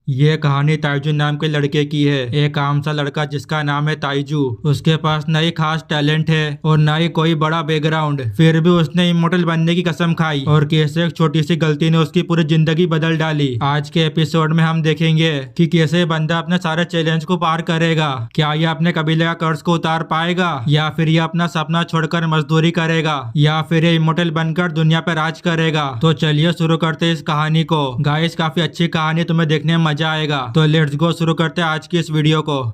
ये कहानी ताइजू नाम के लड़के की है। एक आम सा लड़का जिसका नाम है ताइजू। उसके पास न ही खास टैलेंट है और न ही कोई बड़ा बैकग्राउंड। फिर भी उसने इमोर्टल बनने की कसम खाई और कैसे एक छोटी सी गलती ने उसकी पूरी जिंदगी बदल डाली। आज के एपिसोड में हम देखेंगे कि कैसे बंदा अपने सारे चैलेंज को पार करेगा। क्या यह अपने कबीले का कर्ज को उतार पाएगा या फिर यह अपना सपना छोड़कर मजदूरी करेगा या फिर ये इमोर्टल बनकर दुनिया पर राज करेगा। तो चलिए शुरू करते इस कहानी को। गाइस, काफी अच्छी कहानी, तुम्हें देखने में मजा आएगा। तो लेट्स गो, शुरू करते हैं आज की इस वीडियो को।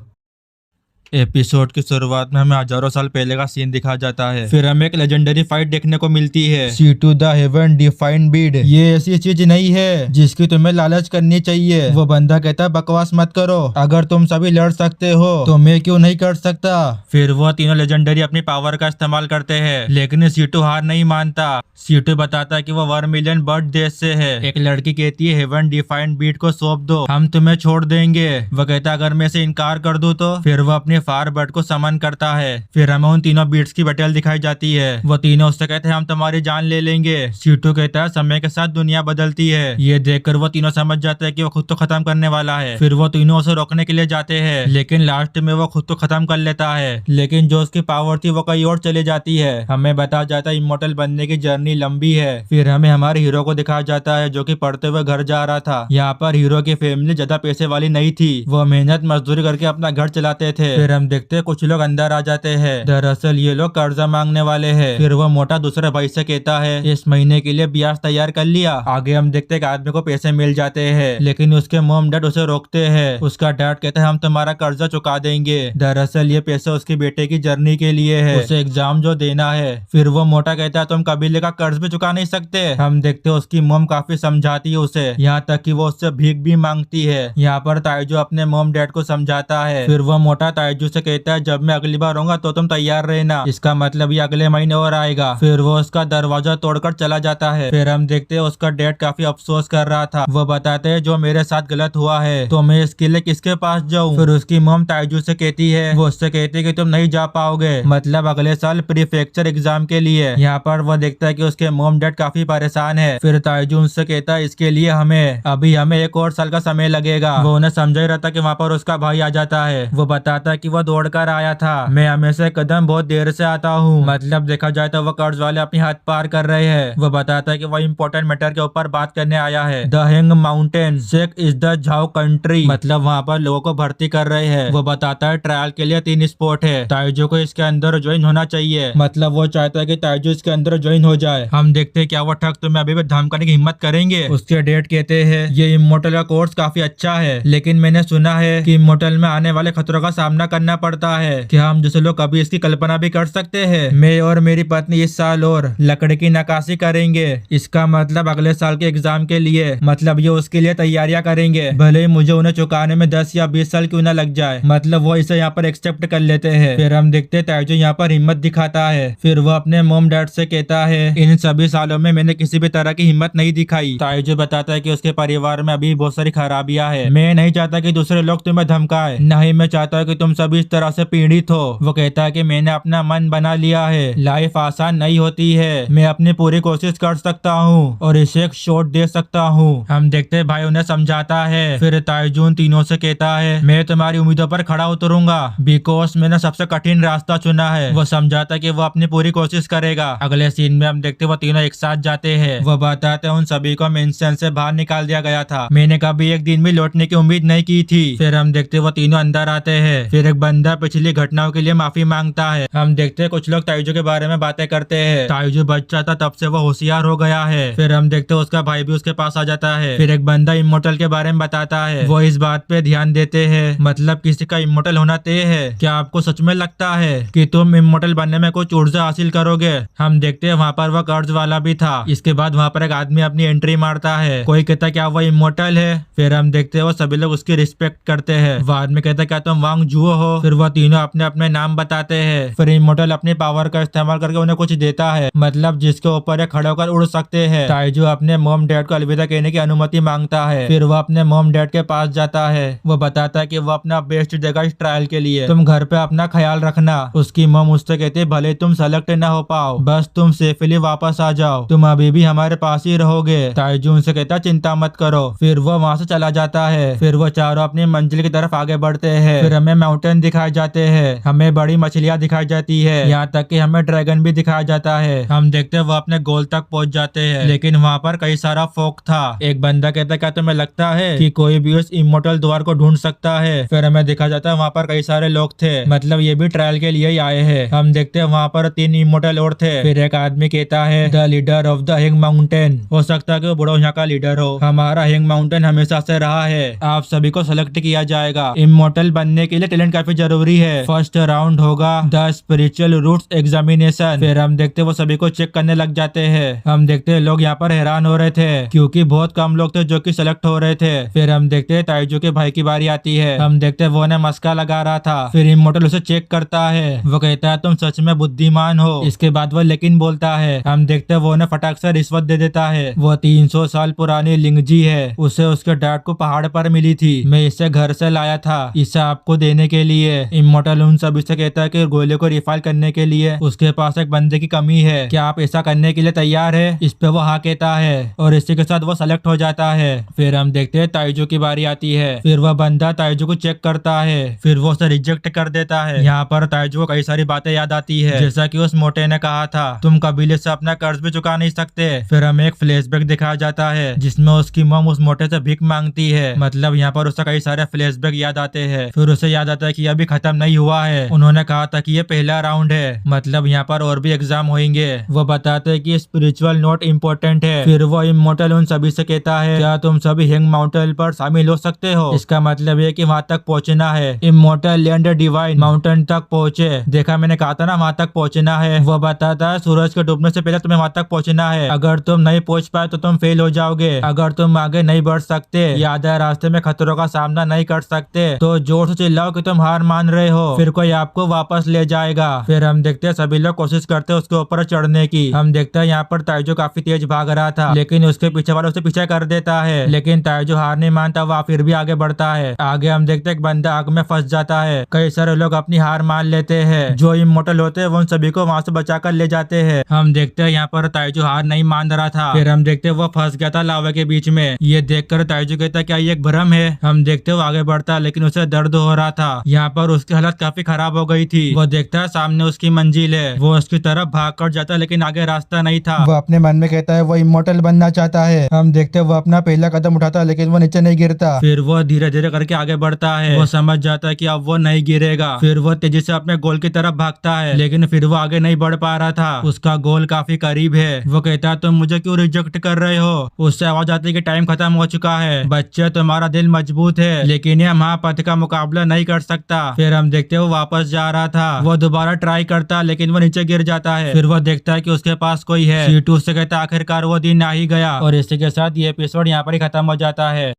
एपिसोड की शुरुआत में हमें हजारों साल पहले का सीन दिखा जाता है। फिर हमें एक लेजेंडरी फाइट देखने को मिलती है। See to the heaven defined bead. ये ऐसी चीज नहीं है जिसकी तुम्हें लालच करनी चाहिए। वो बंदा कहता है बकवास मत करो, अगर तुम सभी लड़ सकते हो तो मैं क्यों नहीं कर सकता। फिर वो तीनों लेजेंडरी अपनी पावर का इस्तेमाल करते हैं, लेकिन सीटू हार नहीं मानता। सीटू बताता है कि वो 1 मिलियन बर्ड देश से है। एक लड़की कहती है हेवन डिफाइंड बीड को सौंप दो, हम तुम्हें छोड़ देंगे। वो कहता अगर मैं इसे इनकार कर दूं तो। फिर वो अपने फायर बर्ड को समन करता है। फिर हमें उन तीनों बीट्स की बैटल दिखाई जाती है। वो तीनों उससे कहते हैं हम तुम्हारी जान ले लेंगे। सीटू कहता है समय के साथ दुनिया बदलती है। ये देखकर वो तीनों समझ जाते हैं कि वो खुद तो खत्म करने वाला है। फिर वो तीनों उसे रोकने के लिए जाते हैं, लेकिन लास्ट में वो खुद तो खत्म कर लेता है। लेकिन जो उसकी पावर थी वो कहीं और चली जाती है। हमें बताया जाता है इमोर्टल बनने की जर्नी लंबी है। फिर हमें हमारे हीरो को दिखाया जाता है जो कि पढ़ते हुए घर जा रहा था। यहाँ पर हीरो की फैमिली ज्यादा पैसे वाली नहीं थी, वो मेहनत मजदूरी करके अपना घर चलाते थे। फिर हम देखते हैं कुछ लोग अंदर आ जाते हैं। दरअसल ये लोग कर्जा मांगने वाले हैं। फिर वो मोटा दूसरे भाई से कहता है इस महीने के लिए ब्याज तैयार कर लिया। आगे हम देखते हैं कि आदमी को पैसे मिल जाते हैं, लेकिन उसके मॉम डैड उसे रोकते हैं। उसका डैड कहता है हम तुम्हारा कर्जा चुका देंगे। दरअसल ये पैसे उसके बेटे की जर्नी के लिए है, उसे एग्जाम जो देना है। फिर वो मोटा कहता है तुम कबीले का कर्ज भी चुका नहीं सकते। हम देखते हैं उसकी मॉम काफी समझाती है उसे, यहाँ तक कि वो उससे भीख भी मांगती है। यहाँ पर ताइजू अपने मॉम डैड को समझाता है। फिर वो मोटा ताइजू से कहता है जब मैं अगली बार आऊंगा तो तुम तैयार रहना, इसका मतलब ये अगले महीने और आएगा। फिर वो उसका दरवाजा तोड़कर चला जाता है। फिर हम देखते हैं उसका डैड काफी अफसोस कर रहा था। वो बताते हैं जो मेरे साथ गलत हुआ है तो मैं इसके लिए किसके पास जाऊँ। फिर उसकी मॉम ताइजू से कहती है, वो उससे कहती है कि तुम नहीं जा पाओगे, मतलब अगले साल प्रीफेक्चर एग्जाम के लिए। यहाँ पर वो देखता है कि उसके मॉम डैड काफी परेशान है। फिर ताइजू उनसे कहता है इसके लिए हमें 1 और साल का समय लगेगा। वो उन्हें समझा ही रहा था कि वहाँ पर उसका भाई आ जाता है। वो बताता है कि वो दौड़कर आया था, मैं हमेशा कदम बहुत देर से आता हूँ। मतलब देखा जाए तो वो कर्ज वाले अपनी हाथ पार कर रहे हैं। वो बताता है कि वो इम्पोर्टेंट मैटर के ऊपर बात करने आया है। The hang mountain sect is the Zhao country, मतलब वहाँ पर लोगों को भर्ती कर रहे हैं। वो बताता है ट्रायल के लिए 3 स्पॉट है, ताइजू को इसके अंदर ज्वाइन होना चाहिए। मतलब वो चाहता है कि ताइजू इसके अंदर ज्वाइन हो जाए। हम देखते हैं क्या वो ठग तुम्हें अभी भी धमकाने की हिम्मत करेंगे। उसके डैड कहते हैं ये इमोर्टल का कोर्स काफी अच्छा है, लेकिन मैंने सुना है कि इमोर्टल में आने वाले खतरों का सामना करना पड़ता है। क्या हम जैसे लोग कभी इसकी कल्पना भी कर सकते हैं? मैं और मेरी पत्नी इस साल और लकड़ी की नक्काशी करेंगे, इसका मतलब अगले साल के एग्जाम के लिए, मतलब ये उसके लिए तैयारियां करेंगे, भले ही मुझे उन्हें चुकाने में 10 या 20 साल क्यों ना लग जाए। मतलब वो इसे यहाँ पर एक्सेप्ट कर लेते हैं। फिर हम देखते हैं ताइजू यहाँ पर हिम्मत दिखाता है। फिर वो अपने मॉम डैड से कहता है इन सभी सालों में मैंने किसी भी तरह की हिम्मत नहीं दिखाई। ताइजू बताता है कि उसके परिवार में अभी बहुत सारी खराबियां हैं। मैं नहीं चाहता कि दूसरे लोग तुम्हें धमकाए, नहीं मैं चाहता हूँ कि तुम सभी इस तरह से पीड़ित हो। वो कहता है कि मैंने अपना मन बना लिया है, लाइफ आसान नहीं होती है, मैं अपनी पूरी कोशिश कर सकता हूँ और इसे एक शॉट दे सकता हूँ। हम देखते हैं भाई उन्हें समझाता है। फिर ताइजू तीनों से कहता है मैं तुम्हारी उम्मीदों पर खड़ा उतरूंगा बिकॉज मैंने सबसे कठिन रास्ता चुना है। वो समझाता है कि वो अपनी पूरी कोशिश करेगा। अगले सीन में हम देखते वो तीनों एक साथ जाते हैं। वो बताते हैं उन सभी को मेंशन से बाहर निकाल दिया गया था, मैंने कभी एक दिन भी लौटने की उम्मीद नहीं की थी। फिर हम देखते वो तीनों अंदर आते हैं। फिर एक बंदा पिछली घटनाओं के लिए माफी मांगता है। हम देखते हैं कुछ लोग ताइजू के बारे में बातें करते हैं। ताइजू बच्चा था तब से वो होशियार हो गया है। फिर हम देखते हैं उसका भाई भी उसके पास आ जाता है। फिर एक बंदा इमोर्टल के बारे में बताता है। वो इस बात पे ध्यान देते हैं, मतलब किसी का इमोर्टल होना तय है। क्या आपको सच में लगता है कि तुम इमोर्टल बनने में कुछ ऊर्जा हासिल करोगे? हम देखते हैं वहाँ पर वो कर्ज वाला भी था। इसके बाद वहाँ पर एक आदमी अपनी एंट्री मारता है। कोई कहता है क्या वो इमोर्टल है? फिर हम देखते हैं वो सभी लोग उसकी रिस्पेक्ट करते हैं। वो आदमी कहता है क्या तुम वांग जुओ हो। फिर वो तीनों अपने अपने नाम बताते हैं। फिर इमोर्टल अपनी पावर का इस्तेमाल करके उन्हें कुछ देता है, मतलब जिसके ऊपर ये खड़े होकर उड़ सकते हैं। ताइजू अपने मॉम डैड को अलविदा कहने की अनुमति मांगता है। फिर वो अपने मॉम डैड के पास जाता है। वो बताता है कि वो अपना बेस्ट देगा इस ट्रायल के लिए, तुम घर पे अपना ख्याल रखना। उसकी मॉम उससे कहती है भले तुम सेलेक्ट न हो पाओ, बस तुम सेफली वापस आ जाओ, तुम अभी भी हमारे पास ही रहोगे। ताइजू उनसे कहता चिंता मत करो। फिर वो वहाँ से चला जाता है। फिर वो चारों अपनी मंजिल की तरफ आगे बढ़ते हैं। फिर हमें माउंटेन दिखाए जाते हैं, हमें बड़ी मछलियाँ दिखाई जाती है, यहाँ तक कि हमें ड्रैगन भी दिखाया जाता है। हम देखते हैं वो अपने गोल तक पहुंच जाते हैं, लेकिन वहाँ पर कई सारा फोक था। एक बंदा कहता है क्या तुम्हें लगता है कि कोई भी उस इमोर्टल द्वार को ढूंढ सकता है? फिर हमें दिखा जाता है वहाँ पर कई सारे लोग थे, मतलब ये भी ट्रायल के लिए ही आए हैं। हम देखते हैं वहाँ पर 3 इमोर्टल और थे। फिर एक आदमी कहता है द लीडर ऑफ द हिंग माउंटेन, हो सकता है कि वो बड़ा यहाँ का लीडर हो। हमारा हिंग माउंटेन हमेशा से रहा है, आप सभी को सेलेक्ट किया जाएगा। इमोर्टल बनने के लिए टैलेंट काफी जरूरी है। फर्स्ट राउंड होगा द स्पिरिचुअल रूट्स एग्जामिनेशन। फिर हम देखते वो सभी को चेक करने लग जाते हैं। हम देखते हैं लोग यहाँ पर हैरान हो रहे थे क्योंकि बहुत कम लोग थे जो कि सेलेक्ट हो रहे थे। फिर हम देखते हैं ताइजू के भाई की बारी आती है। हम देखते हैं वो ने मस्का लगा रहा था। फिर इमोर्टल उसे चेक करता है। वो कहता है तुम सच में बुद्धिमान हो। इसके बाद वो लेकिन बोलता है। हम देखते हैं वो ने फटाक से रिश्वत दे देता है। वो 300 साल पुरानी लिंगजी है, उसे उसके डैड को पहाड़ पर मिली थी, मैं इसे घर से लाया था इसे आपको देने के लिए। इमोर्टल उन सभी से कहता है कि गोले को रिफाइल करने के लिए उसके पास एक बंदे की कमी है, क्या आप ऐसा करने के लिए तैयार है? इस पे वो हाँ कहता है और इसी के साथ वो सेलेक्ट हो जाता है। फिर हम देखते हैं ताइजू की बारी आती है। फिर वह बंदा ताइजू को चेक करता है, फिर वो उसे रिजेक्ट कर देता है। यहाँ पर ताइजू को कई सारी बातें याद आती है, जैसा कि उस मोटे ने कहा था तुम कबीले से अपना कर्ज भी चुका नहीं सकते। फिर हमें एक फ्लैशबैक दिखाया जाता है जिसमें उसकी मॉम उस मोटे से भीख मांगती है, मतलब यहाँ पर उसे कई सारे फ्लैशबैक याद आते हैं। फिर उसे याद आता है कि अभी खत्म नहीं हुआ है, उन्होंने कहा था कि ये पहला राउंड है, मतलब यहाँ पर और भी एग्जाम होंगे। वो बताते हैं कि स्पिरिचुअल नोट इम्पोर्टेंट है। फिर वो इमोर्टल उन सभी से कहता है क्या तुम सभी हिंग माउंटेन पर शामिल हो सकते हो? इसका मतलब है कि वहाँ तक पहुँचना है। इमोर्टल लैंड डिवाइन माउंटेन तक पहुँचे। देखा मैंने कहा था ना वहाँ तक पहुँचना है। वो बताता है सूरज के डूबने से पहले तुम्हें वहाँ तक पहुँचना है, अगर तुम नहीं पहुँच पाए तो तुम फेल हो जाओगे। अगर तुम आगे नहीं बढ़ सकते, याद है रास्ते में खतरों का सामना नहीं कर सकते, तो जोर से चिल्लाओ कि तुम हार मान रहे हो, फिर कोई आपको वापस ले जाएगा। फिर हम देखते हैं सभी लोग कोशिश करते हैं उसके ऊपर चढ़ने की। हम देखते हैं यहाँ पर ताइजू काफी तेज भाग रहा था, लेकिन उसके पीछे वाला उसे पीछे कर देता है, लेकिन ताइजू हार नहीं मानता, वह फिर भी आगे बढ़ता है। आगे हम देखते हैं एक बंदा आग में फंस जाता है। कई सारे लोग अपनी हार मान लेते हैं, जो इमोर्टल होते हैं वो उन सभी को वहाँ से बचाकर ले जाते हैं। हम देखते हैं यहाँ पर ताइजू हार नहीं मान रहा था। फिर हम देखते हैं वो फंस गया था लावा के बीच में। ये देखकर ताइजू कहता क्या ये एक भ्रम है? हम देखते हैं वो आगे बढ़ता लेकिन उसे दर्द हो रहा था। यहाँ पर उसकी हालत काफी खराब हो गई थी। वो देखता है सामने उसकी मंजिल है, वो उसकी तरफ भाग कर जाता लेकिन आगे रास्ता नहीं था। वो अपने मन में कहता है वो इमोर्टल बनना चाहता है। हम देखते हैं वो अपना पहला कदम उठाता लेकिन वो नीचे नहीं गिरता। फिर वो धीरे धीरे करके आगे बढ़ता है। वो समझ जाता है कि अब वो नहीं गिरेगा। फिर वो तेजी से अपने गोल की तरफ भागता है, लेकिन फिर वो आगे नहीं बढ़ पा रहा था, उसका गोल काफी करीब है। वो कहता है तुम मुझे क्यों रिजेक्ट कर रहे हो? उससे आवाज आती है कि टाइम खत्म हो चुका है। बच्चे तुम्हारा दिल मजबूत है, लेकिन ये महापथ का मुकाबला नहीं कर सकता। फिर हम देखते हैं वो वापस जा रहा था। वो दोबारा ट्राई करता लेकिन वो नीचे गिर जाता है। फिर वो देखता है कि उसके पास कोई है। C2 से कहता आखिरकार वो दिन आ ही गया। और इसी के साथ ये एपिसोड यहाँ पर ही खत्म हो जाता है।